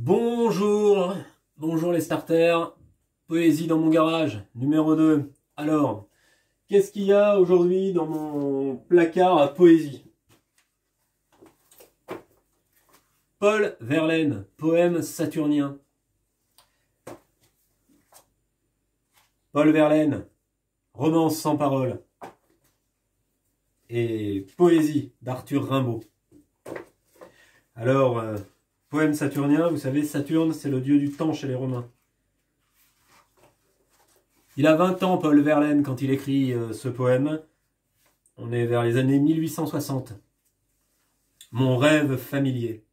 Bonjour, bonjour les starters, poésie dans mon garage, numéro 2. Alors, qu'est-ce qu'il y a aujourd'hui dans mon placard à poésie? Paul Verlaine, poème saturnien. Paul Verlaine, romance sans parole. Et poésie d'Arthur Rimbaud. Alors, poème saturnien, vous savez, Saturne, c'est le dieu du temps chez les Romains. Il a 20 ans, Paul Verlaine, quand il écrit ce poème. On est vers les années 1860. Mon rêve familier.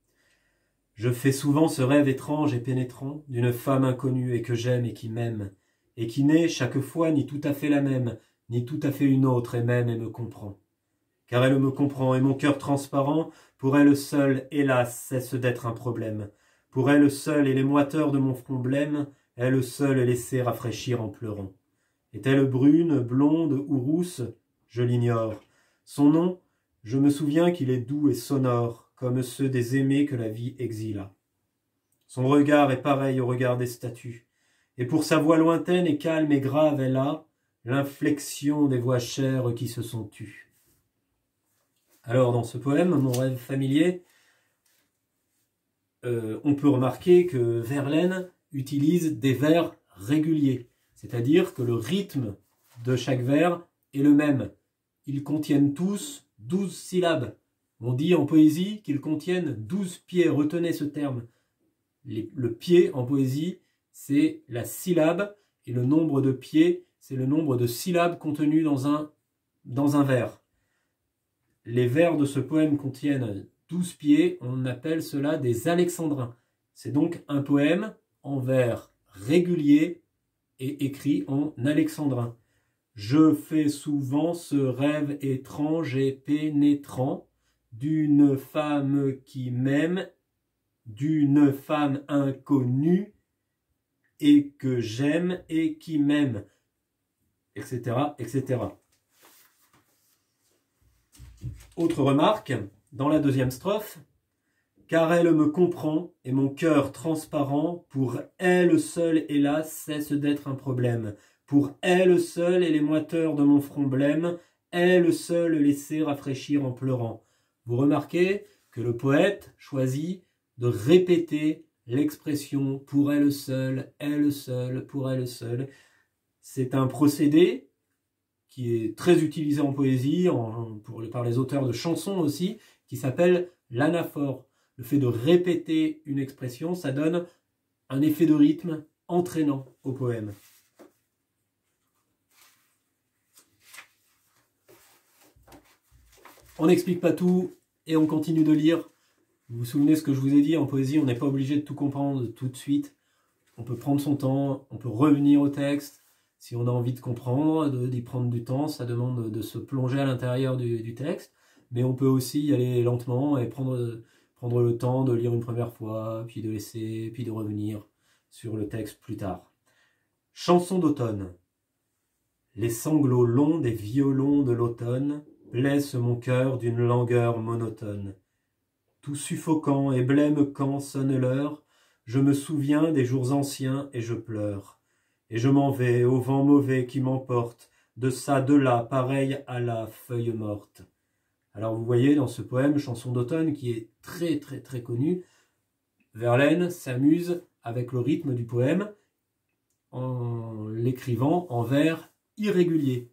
Je fais souvent ce rêve étrange et pénétrant d'une femme inconnue et que j'aime et qui m'aime, et qui n'est chaque fois ni tout à fait la même, ni tout à fait une autre, et m'aime et me comprend. Car elle me comprend, et mon cœur transparent, pour elle seule, hélas, cesse d'être un problème. Pour elle seule et les moiteurs de mon front blême, elle seule est laissée rafraîchir en pleurant. Est-elle brune, blonde ou rousse? Je l'ignore. Son nom, je me souviens qu'il est doux et sonore, comme ceux des aimés que la vie exila. Son regard est pareil au regard des statues, et pour sa voix lointaine et calme et grave, elle a l'inflexion des voix chères qui se sont tues. Alors, dans ce poème, Mon rêve familier, on peut remarquer que Verlaine utilise des vers réguliers, c'est-à-dire que le rythme de chaque vers est le même. Ils contiennent tous 12 syllabes. On dit en poésie qu'ils contiennent 12 pieds, retenez ce terme. Le pied en poésie, c'est la syllabe, et le nombre de pieds, c'est le nombre de syllabes contenues dans un vers. Les vers de ce poème contiennent 12 pieds, on appelle cela des alexandrins. C'est donc un poème en vers réguliers et écrit en alexandrin. Je fais souvent ce rêve étrange et pénétrant d'une femme qui m'aime, d'une femme inconnue et que j'aime et qui m'aime, etc., etc. Autre remarque, dans la deuxième strophe, car elle me comprend et mon cœur transparent, pour elle seule, hélas, cesse d'être un problème. Pour elle seule et les moiteurs de mon front blême, elle seule laissée rafraîchir en pleurant. Vous remarquez que le poète choisit de répéter l'expression pour elle seule, pour elle seule. C'est un procédé qui est très utilisé en poésie, par les auteurs de chansons aussi, qui s'appelle l'anaphore. Le fait de répéter une expression, ça donne un effet de rythme entraînant au poème. On n'explique pas tout et on continue de lire. Vous vous souvenez ce que je vous ai dit, en poésie, on n'est pas obligé de tout comprendre tout de suite. On peut prendre son temps, on peut revenir au texte. Si on a envie de comprendre, d'y prendre du temps, ça demande de se plonger à l'intérieur du texte. Mais on peut aussi y aller lentement et prendre le temps de lire une première fois, puis de laisser, puis de revenir sur le texte plus tard. Chanson d'automne. Les sanglots longs des violons de l'automne blessent mon cœur d'une langueur monotone. Tout suffocant et blême quand sonne l'heure, je me souviens des jours anciens et je pleure. Et je m'en vais au vent mauvais qui m'emporte, de ça, de là, pareil à la feuille morte. Alors vous voyez dans ce poème, Chanson d'automne, qui est très très très connu, Verlaine s'amuse avec le rythme du poème en l'écrivant en vers irréguliers.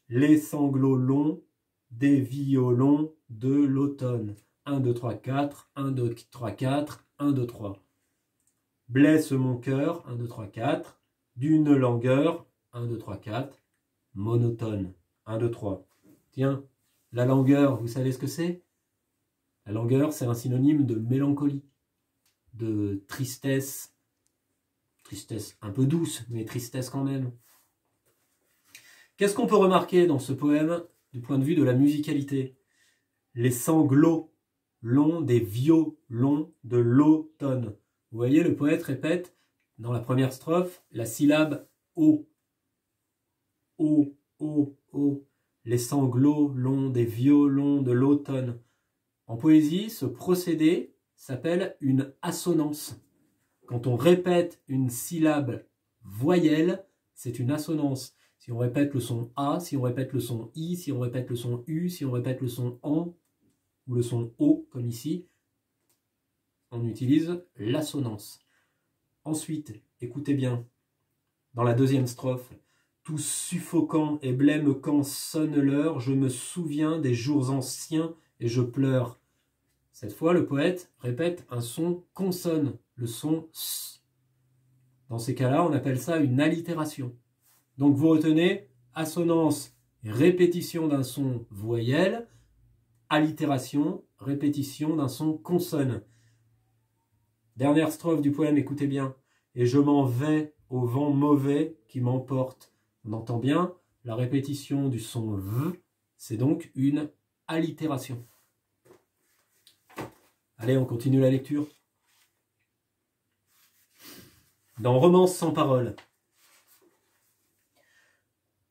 Les sanglots longs des violons de l'automne. 1, 2, 3, 4, 1, 2, 3, 4, 1, 2, 3. Blesse mon cœur, 1, 2, 3, 4. D'une langueur, 1, 2, 3, 4, monotone, 1, 2, 3. Tiens, la langueur, vous savez ce que c'est? La langueur, c'est un synonyme de mélancolie, de tristesse, tristesse un peu douce, mais tristesse quand même. Qu'est-ce qu'on peut remarquer dans ce poème du point de vue de la musicalité? Les sanglots longs des violons de l'automne. Vous voyez, le poète répète dans la première strophe, la syllabe O. O, O, O. Les sanglots longs des violons de l'automne. En poésie, ce procédé s'appelle une assonance. Quand on répète une syllabe voyelle, c'est une assonance. Si on répète le son A, si on répète le son I, si on répète le son U, si on répète le son AN ou le son O, comme ici, on utilise l'assonance. Ensuite, écoutez bien, dans la deuxième strophe, « Tout suffocant et blême quand sonne l'heure, je me souviens des jours anciens et je pleure. » Cette fois, le poète répète un son consonne, le son S. Dans ces cas-là, on appelle ça une allitération. Donc vous retenez assonance, répétition d'un son voyelle, allitération, répétition d'un son consonne. Dernière strophe du poème, écoutez bien. « Et je m'en vais au vent mauvais qui m'emporte. » On entend bien, la répétition du son V, c'est donc une allitération. Allez, on continue la lecture. Dans Romance sans parole.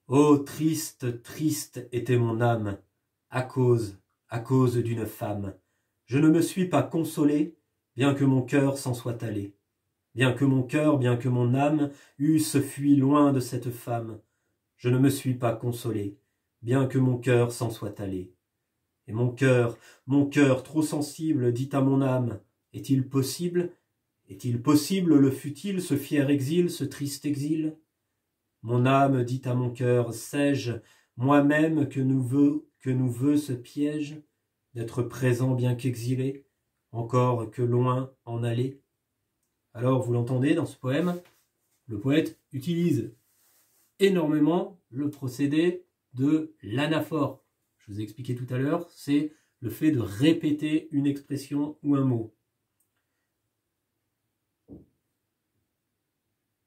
Oh, triste, triste était mon âme, à cause d'une femme. Je ne me suis pas consolé, bien que mon cœur s'en soit allé. Bien que mon cœur, bien que mon âme eussent fui loin de cette femme. Je ne me suis pas consolé, bien que mon cœur s'en soit allé. Et mon cœur trop sensible, dit à mon âme, est-il possible, le fut-il, ce fier exil, ce triste exil? Mon âme dit à mon cœur, sais-je, moi-même que nous veut ce piège, d'être présent bien qu'exilé, encore que loin en aller? Alors, vous l'entendez dans ce poème, le poète utilise énormément le procédé de l'anaphore. Je vous ai expliqué tout à l'heure, c'est le fait de répéter une expression ou un mot.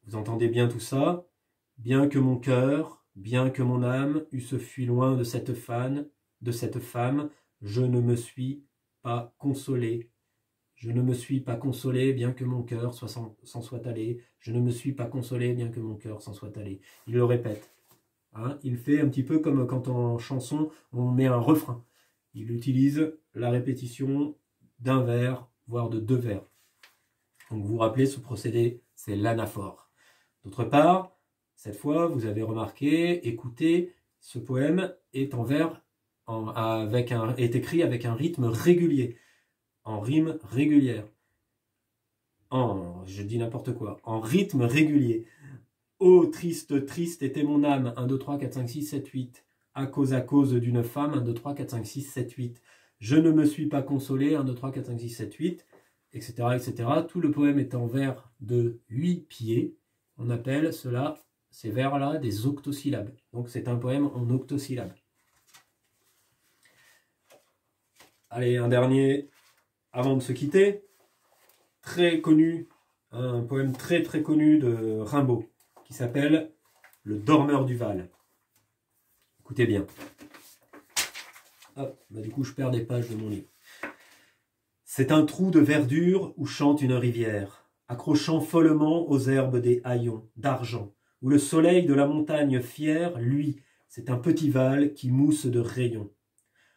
Vous entendez bien tout ça? Bien que mon cœur, bien que mon âme eussent fui loin de cette femme, je ne me suis pas consolé. Je ne me suis pas consolé, bien que mon cœur s'en soit allé. Je ne me suis pas consolé, bien que mon cœur s'en soit allé. Il le répète. Hein, il fait un petit peu comme quand en chanson, on met un refrain. Il utilise la répétition d'un vers, voire de deux vers. Donc vous vous rappelez, ce procédé, c'est l'anaphore. D'autre part, cette fois, vous avez remarqué, écoutez, ce poème est en vers, est écrit avec un rythme régulier, en rime régulière. Je dis n'importe quoi, en rythme régulier. Oh, triste, triste était mon âme, 1, 2, 3, 4, 5, 6, 7, 8. À cause d'une femme, 1, 2, 3, 4, 5, 6, 7, 8. Je ne me suis pas consolé, 1, 2, 3, 4, 5, 6, 7, 8, etc., etc. Tout le poème est en vers de 8 pieds. On appelle ces vers-là, des octosyllabes. Donc c'est un poème en octosyllabes. Allez, un dernier avant de se quitter. Très connu, un poème très très connu de Rimbaud, qui s'appelle « Le dormeur du Val ». Écoutez bien. Hop, du coup je perds des pages de mon livre. C'est un trou de verdure où chante une rivière, accrochant follement aux herbes des haillons d'argent, où le soleil de la montagne fière, lui, c'est un petit Val qui mousse de rayons.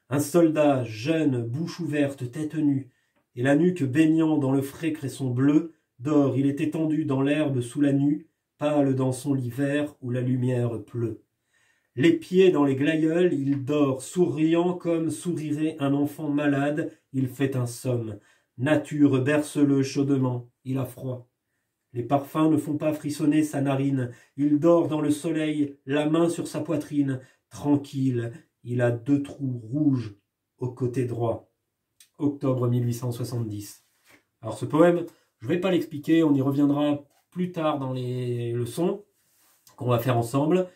Un soldat jeune, bouche ouverte, tête nue, et la nuque baignant dans le frais cresson bleu, dort, il est étendu dans l'herbe sous la nue, pâle dans son lit vert où la lumière pleut. Les pieds dans les glaïeuls, il dort, souriant comme sourirait un enfant malade, il fait un somme. Nature berce-le chaudement, il a froid. Les parfums ne font pas frissonner sa narine, il dort dans le soleil, la main sur sa poitrine, tranquille, il a 2 trous rouges au côté droit. Octobre 1870. Alors ce poème, je ne vais pas l'expliquer, on y reviendra plus tard dans les leçons qu'on va faire ensemble.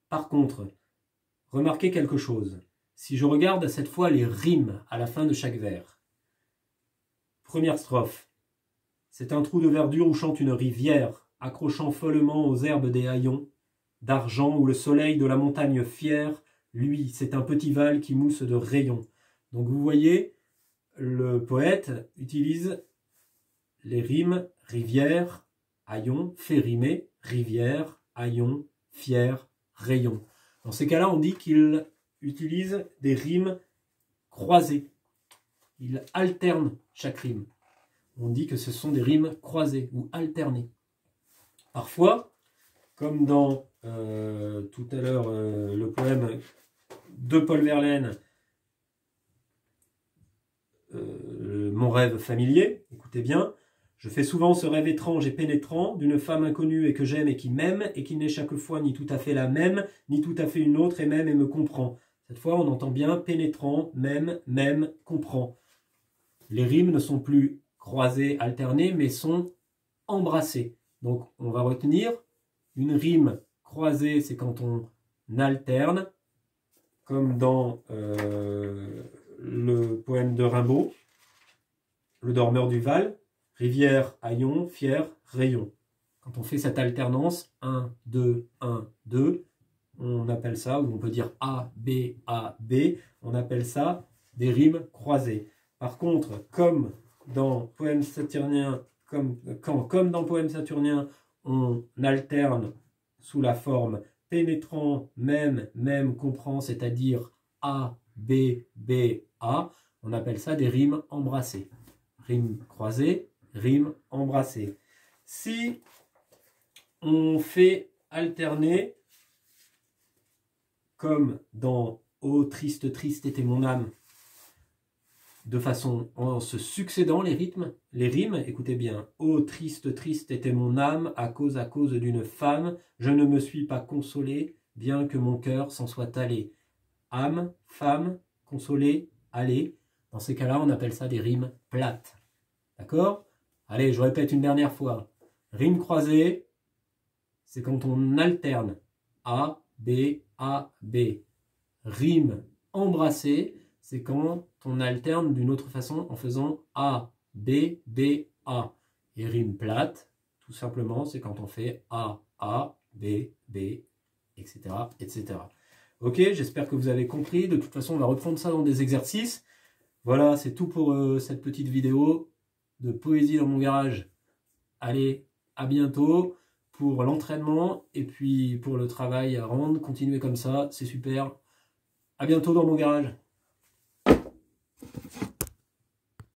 Par contre, remarquez quelque chose. Si je regarde cette fois les rimes à la fin de chaque vers. Première strophe. C'est un trou de verdure où chante une rivière, accrochant follement aux herbes des haillons, d'argent où le soleil de la montagne fière, lui, c'est un petit Val qui mousse de rayons. Donc vous voyez, le poète utilise les rimes rivière, haillon, fait rimer, rivière, haillon, fier, rayon. Dans ces cas-là, on dit qu'il utilise des rimes croisées. Il alterne chaque rime. on dit que ce sont des rimes croisées ou alternées. Parfois, comme dans tout à l'heure le poème de Paul Verlaine, Mon rêve familier, écoutez bien, je fais souvent ce rêve étrange et pénétrant d'une femme inconnue et que j'aime et qui m'aime et qui n'est chaque fois ni tout à fait la même, ni tout à fait une autre et m'aime et me comprend. Cette fois, on entend bien pénétrant, même, comprend. Les rimes ne sont plus croisées, alternées, mais sont embrassées. Donc, on va retenir une rime croisée, c'est quand on alterne, comme dans le poème de Rimbaud, Le dormeur du Val, rivière, haillon, fier, rayon. Quand on fait cette alternance, 1, 2, 1, 2, on appelle ça, ou on peut dire A, B, on appelle ça des rimes croisées. Par contre, comme dans le poème saturnien, comme dans le poème saturnien, on alterne sous la forme pénétrant, même, comprend, c'est-à-dire A, B, A, on appelle ça des rimes embrassées. Rimes croisées, rimes embrassées. Si on fait alterner, comme dans « Oh, triste, triste était mon âme », de façon en se succédant les rimes, écoutez bien. « Oh, triste, triste était mon âme, à cause d'une femme, je ne me suis pas consolé, bien que mon cœur s'en soit allé. » Âme, femme, consolé, aller. Dans ces cas-là, on appelle ça des rimes plates. D'accord? Allez, je répète une dernière fois. Rime croisée, c'est quand on alterne A, B. Rime embrassée, c'est quand on alterne d'une autre façon en faisant A, B, A. Et rime plate, tout simplement, c'est quand on fait A, B, etc., etc. Ok, j'espère que vous avez compris. De toute façon, on va reprendre ça dans des exercices. Voilà, c'est tout pour cette petite vidéo de poésie dans mon garage. Allez, à bientôt pour l'entraînement et puis pour le travail à rendre. Continuez comme ça, c'est super. À bientôt dans mon garage.